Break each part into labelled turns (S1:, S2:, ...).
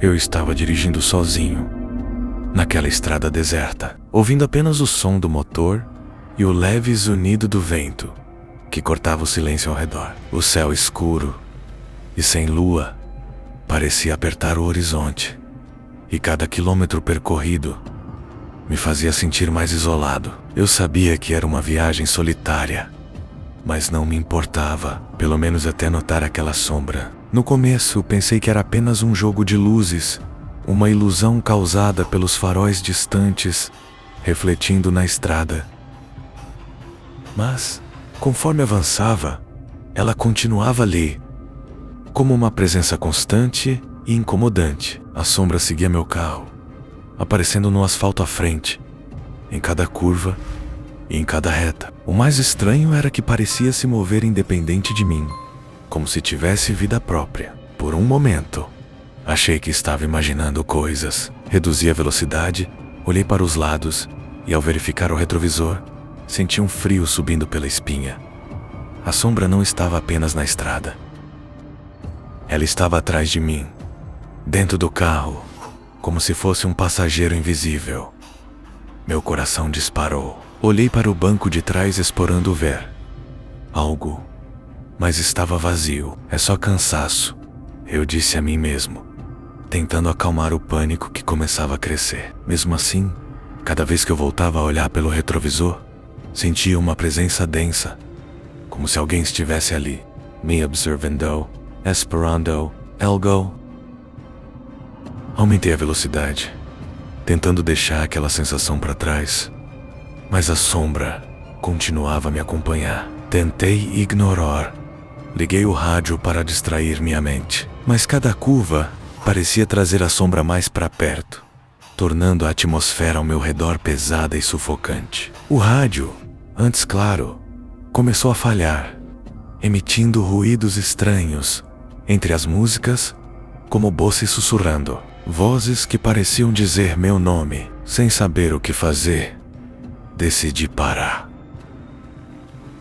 S1: Eu estava dirigindo sozinho, naquela estrada deserta, ouvindo apenas o som do motor e o leve zunido do vento que cortava o silêncio ao redor. O céu escuro e sem lua parecia apertar o horizonte, e cada quilômetro percorrido me fazia sentir mais isolado. Eu sabia que era uma viagem solitária, mas não me importava, pelo menos até notar aquela sombra. No começo, pensei que era apenas um jogo de luzes, uma ilusão causada pelos faróis distantes, refletindo na estrada. Mas, conforme avançava, ela continuava ali, como uma presença constante e incomodante. A sombra seguia meu carro, aparecendo no asfalto à frente, em cada curva e em cada reta. O mais estranho era que parecia se mover independente de mim, como se tivesse vida própria. Por um momento, achei que estava imaginando coisas. Reduzi a velocidade, olhei para os lados e, ao verificar o retrovisor, senti um frio subindo pela espinha. A sombra não estava apenas na estrada. Ela estava atrás de mim, dentro do carro, como se fosse um passageiro invisível. Meu coração disparou. Olhei para o banco de trás explorando ver algo, mas estava vazio. É só cansaço, eu disse a mim mesmo, tentando acalmar o pânico que começava a crescer. Mesmo assim, cada vez que eu voltava a olhar pelo retrovisor, sentia uma presença densa, como se alguém estivesse ali, me observando, esperando algo. Aumentei a velocidade, tentando deixar aquela sensação para trás, mas a sombra continuava a me acompanhar. Tentei ignorar. Liguei o rádio para distrair minha mente, mas cada curva parecia trazer a sombra mais para perto, tornando a atmosfera ao meu redor pesada e sufocante. O rádio, antes claro, começou a falhar, emitindo ruídos estranhos entre as músicas, como vozes sussurrando, vozes que pareciam dizer meu nome. Sem saber o que fazer, decidi parar.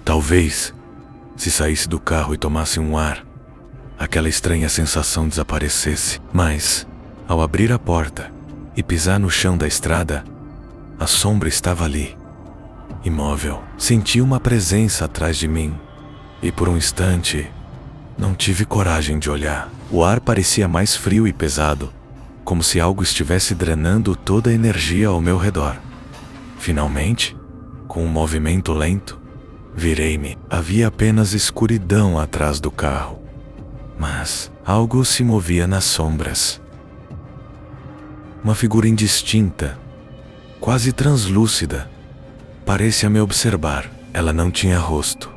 S1: Talvez, se saísse do carro e tomasse um ar, aquela estranha sensação desaparecesse. Mas, ao abrir a porta e pisar no chão da estrada, a sombra estava ali, imóvel. Senti uma presença atrás de mim, e por um instante, não tive coragem de olhar. O ar parecia mais frio e pesado, como se algo estivesse drenando toda a energia ao meu redor. Finalmente, com um movimento lento, virei-me. Havia apenas escuridão atrás do carro, mas algo se movia nas sombras. Uma figura indistinta, quase translúcida, parecia me observar. Ela não tinha rosto,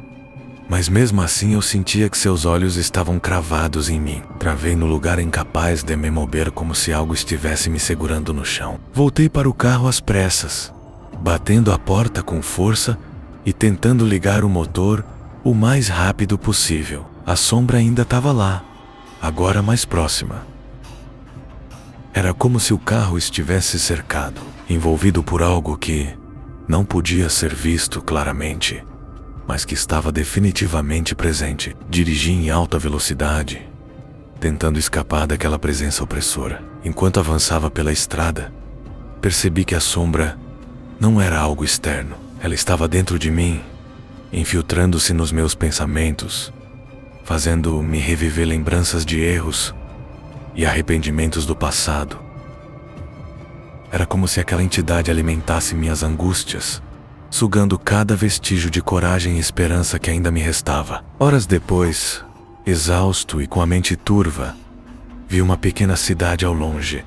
S1: mas mesmo assim eu sentia que seus olhos estavam cravados em mim. Travei no lugar, incapaz de me mover, como se algo estivesse me segurando no chão. Voltei para o carro às pressas, batendo a porta com força e tentando ligar o motor o mais rápido possível. A sombra ainda estava lá, agora mais próxima. Era como se o carro estivesse cercado, envolvido por algo que não podia ser visto claramente, mas que estava definitivamente presente. Dirigi em alta velocidade, tentando escapar daquela presença opressora. Enquanto avançava pela estrada, percebi que a sombra não era algo externo. Ela estava dentro de mim, infiltrando-se nos meus pensamentos, fazendo-me reviver lembranças de erros e arrependimentos do passado. Era como se aquela entidade alimentasse minhas angústias, sugando cada vestígio de coragem e esperança que ainda me restava. Horas depois, exausto e com a mente turva, vi uma pequena cidade ao longe.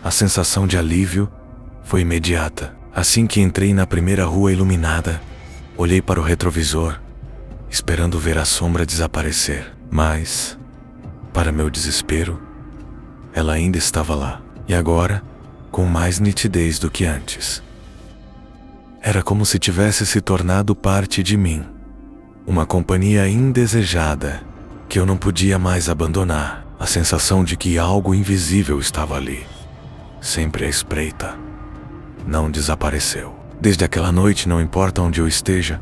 S1: A sensação de alívio foi imediata. Assim que entrei na primeira rua iluminada, olhei para o retrovisor, esperando ver a sombra desaparecer. Mas, para meu desespero, ela ainda estava lá. E agora, com mais nitidez do que antes. Era como se tivesse se tornado parte de mim. Uma companhia indesejada que eu não podia mais abandonar. A sensação de que algo invisível estava ali, sempre à espreita, não desapareceu. Desde aquela noite, não importa onde eu esteja,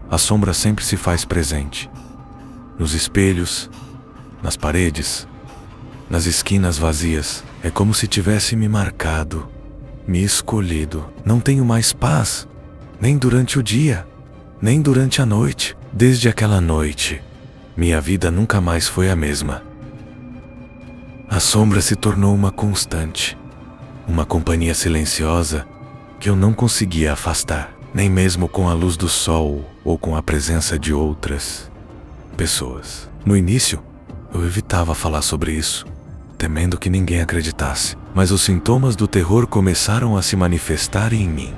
S1: a sombra sempre se faz presente. Nos espelhos, nas paredes, nas esquinas vazias. É como se tivesse me marcado, me escolhido. Não tenho mais paz, nem durante o dia, nem durante a noite. Desde aquela noite, minha vida nunca mais foi a mesma. A sombra se tornou uma constante, uma companhia silenciosa que eu não conseguia afastar, nem mesmo com a luz do sol ou com a presença de outras pessoas. No início, eu evitava falar sobre isso, temendo que ninguém acreditasse, mas os sintomas do terror começaram a se manifestar em mim.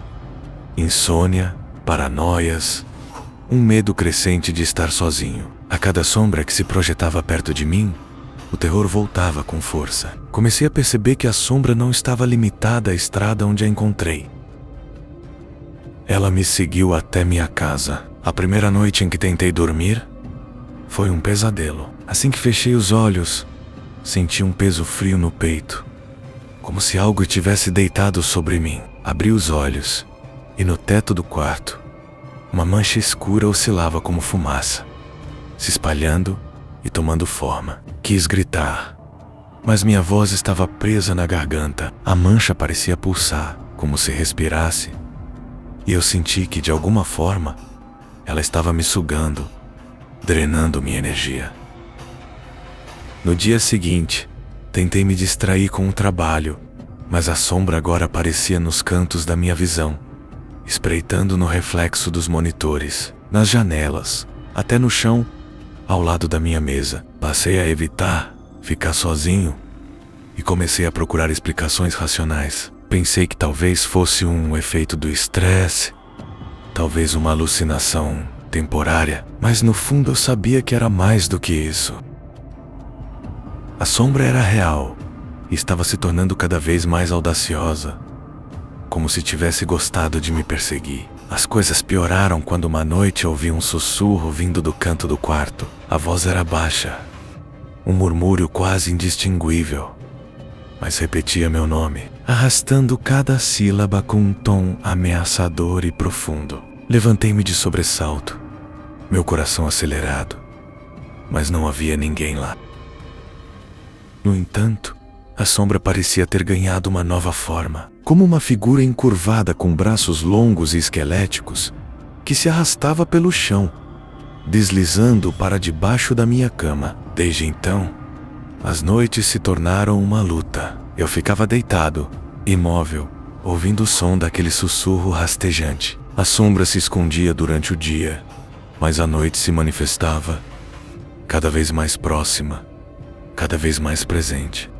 S1: Insônia, paranoias, um medo crescente de estar sozinho. A cada sombra que se projetava perto de mim, o terror voltava com força. Comecei a perceber que a sombra não estava limitada à estrada onde a encontrei. Ela me seguiu até minha casa. A primeira noite em que tentei dormir, foi um pesadelo. Assim que fechei os olhos, senti um peso frio no peito, como se algo tivesse deitado sobre mim. Abri os olhos e no teto do quarto, uma mancha escura oscilava como fumaça, se espalhando e tomando forma. Quis gritar, mas minha voz estava presa na garganta. A mancha parecia pulsar, como se respirasse, e eu senti que, de alguma forma, ela estava me sugando, drenando minha energia. No dia seguinte, tentei me distrair com o trabalho, mas a sombra agora aparecia nos cantos da minha visão, espreitando no reflexo dos monitores, nas janelas, até no chão, ao lado da minha mesa. Passei a evitar ficar sozinho e comecei a procurar explicações racionais. Pensei que talvez fosse um efeito do estresse, talvez uma alucinação temporária, mas no fundo eu sabia que era mais do que isso. A sombra era real e estava se tornando cada vez mais audaciosa, como se tivesse gostado de me perseguir. As coisas pioraram quando uma noite ouvi um sussurro vindo do canto do quarto. A voz era baixa, um murmúrio quase indistinguível, mas repetia meu nome, arrastando cada sílaba com um tom ameaçador e profundo. Levantei-me de sobressalto, meu coração acelerado, mas não havia ninguém lá. No entanto, a sombra parecia ter ganhado uma nova forma, como uma figura encurvada com braços longos e esqueléticos, que se arrastava pelo chão, deslizando para debaixo da minha cama. Desde então, as noites se tornaram uma luta. Eu ficava deitado, imóvel, ouvindo o som daquele sussurro rastejante. A sombra se escondia durante o dia, mas à noite se manifestava, cada vez mais próxima, cada vez mais presente.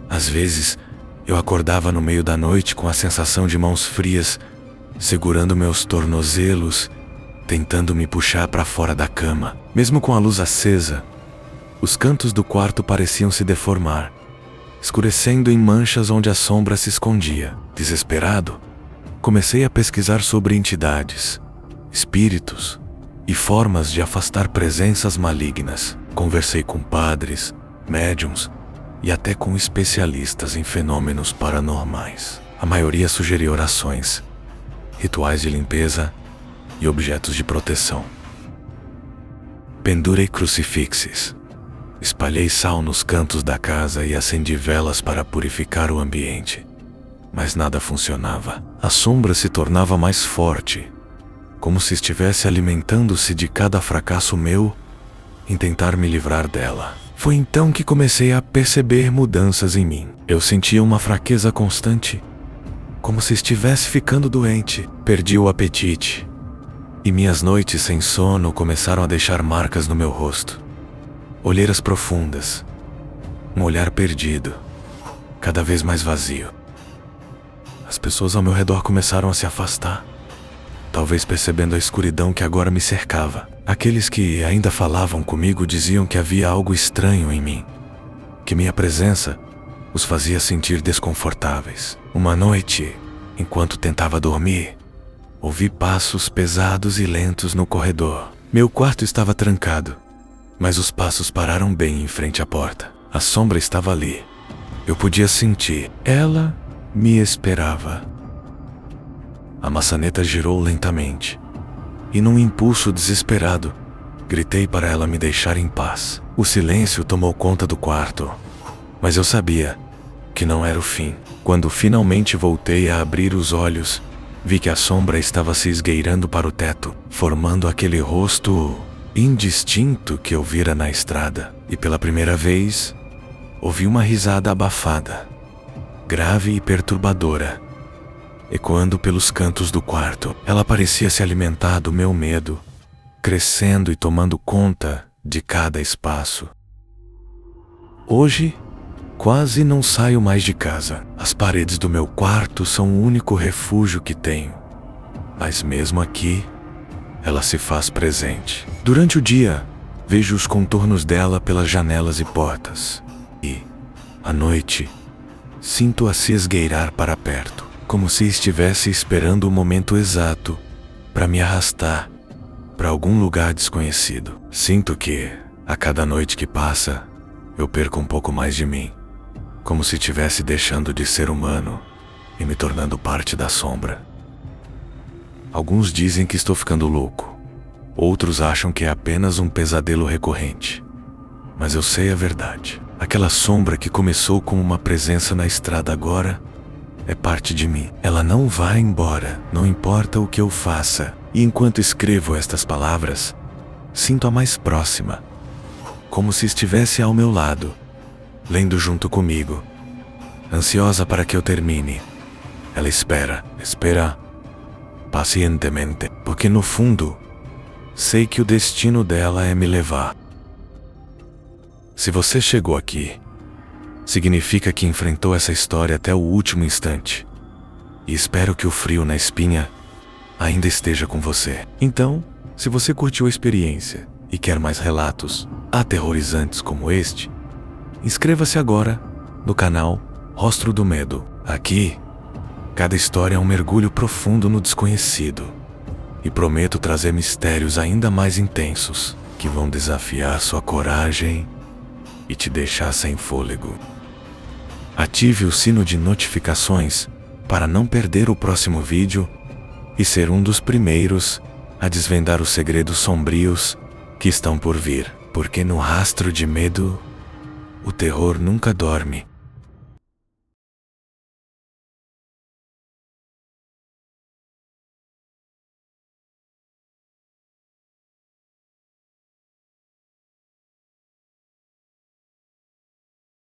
S1: Às vezes, eu acordava no meio da noite com a sensação de mãos frias, segurando meus tornozelos, tentando me puxar para fora da cama. Mesmo com a luz acesa, os cantos do quarto pareciam se deformar, escurecendo em manchas onde a sombra se escondia. Desesperado, comecei a pesquisar sobre entidades, espíritos e formas de afastar presenças malignas. Conversei com padres, médiuns e até com especialistas em fenômenos paranormais. A maioria sugeria orações, rituais de limpeza e objetos de proteção. Pendurei crucifixes, espalhei sal nos cantos da casa e acendi velas para purificar o ambiente. Mas nada funcionava. A sombra se tornava mais forte, como se estivesse alimentando-se de cada fracasso meu em tentar me livrar dela. Foi então que comecei a perceber mudanças em mim. Eu sentia uma fraqueza constante, como se estivesse ficando doente. Perdi o apetite, e minhas noites sem sono começaram a deixar marcas no meu rosto. Olheiras profundas, um olhar perdido, cada vez mais vazio. As pessoas ao meu redor começaram a se afastar, talvez percebendo a escuridão que agora me cercava. Aqueles que ainda falavam comigo diziam que havia algo estranho em mim, que minha presença os fazia sentir desconfortáveis. Uma noite, enquanto tentava dormir, ouvi passos pesados e lentos no corredor. Meu quarto estava trancado, mas os passos pararam bem em frente à porta. A sombra estava ali. Eu podia sentir. Ela me esperava. A maçaneta girou lentamente, e num impulso desesperado, gritei para ela me deixar em paz. O silêncio tomou conta do quarto, mas eu sabia que não era o fim. Quando finalmente voltei a abrir os olhos, vi que a sombra estava se esgueirando para o teto, formando aquele rosto indistinto que eu vira na estrada. E pela primeira vez, ouvi uma risada abafada, grave e perturbadora, ecoando pelos cantos do quarto. Ela parecia se alimentar do meu medo, crescendo e tomando conta de cada espaço. Hoje, quase não saio mais de casa. As paredes do meu quarto são o único refúgio que tenho. Mas mesmo aqui, ela se faz presente. Durante o dia, vejo os contornos dela pelas janelas e portas. E, à noite, sinto-a se esgueirar para perto, como se estivesse esperando o momento exato para me arrastar para algum lugar desconhecido. Sinto que, a cada noite que passa, eu perco um pouco mais de mim, como se estivesse deixando de ser humano e me tornando parte da sombra. Alguns dizem que estou ficando louco, outros acham que é apenas um pesadelo recorrente. Mas eu sei a verdade. Aquela sombra que começou como uma presença na estrada agora é parte de mim. Ela não vai embora, não importa o que eu faça. E enquanto escrevo estas palavras, sinto-a mais próxima, como se estivesse ao meu lado, lendo junto comigo, ansiosa para que eu termine. Ela espera pacientemente, porque no fundo, sei que o destino dela é me levar. Se você chegou aqui, significa que enfrentou essa história até o último instante. E espero que o frio na espinha ainda esteja com você. Então, se você curtiu a experiência e quer mais relatos aterrorizantes como este, inscreva-se agora no canal Rostro do Medo. Aqui, cada história é um mergulho profundo no desconhecido. E prometo trazer mistérios ainda mais intensos, que vão desafiar sua coragem e te deixar sem fôlego. Ative o sino de notificações para não perder o próximo vídeo e ser um dos primeiros a desvendar os segredos sombrios que estão por vir. Porque no rastro de medo, o terror nunca dorme.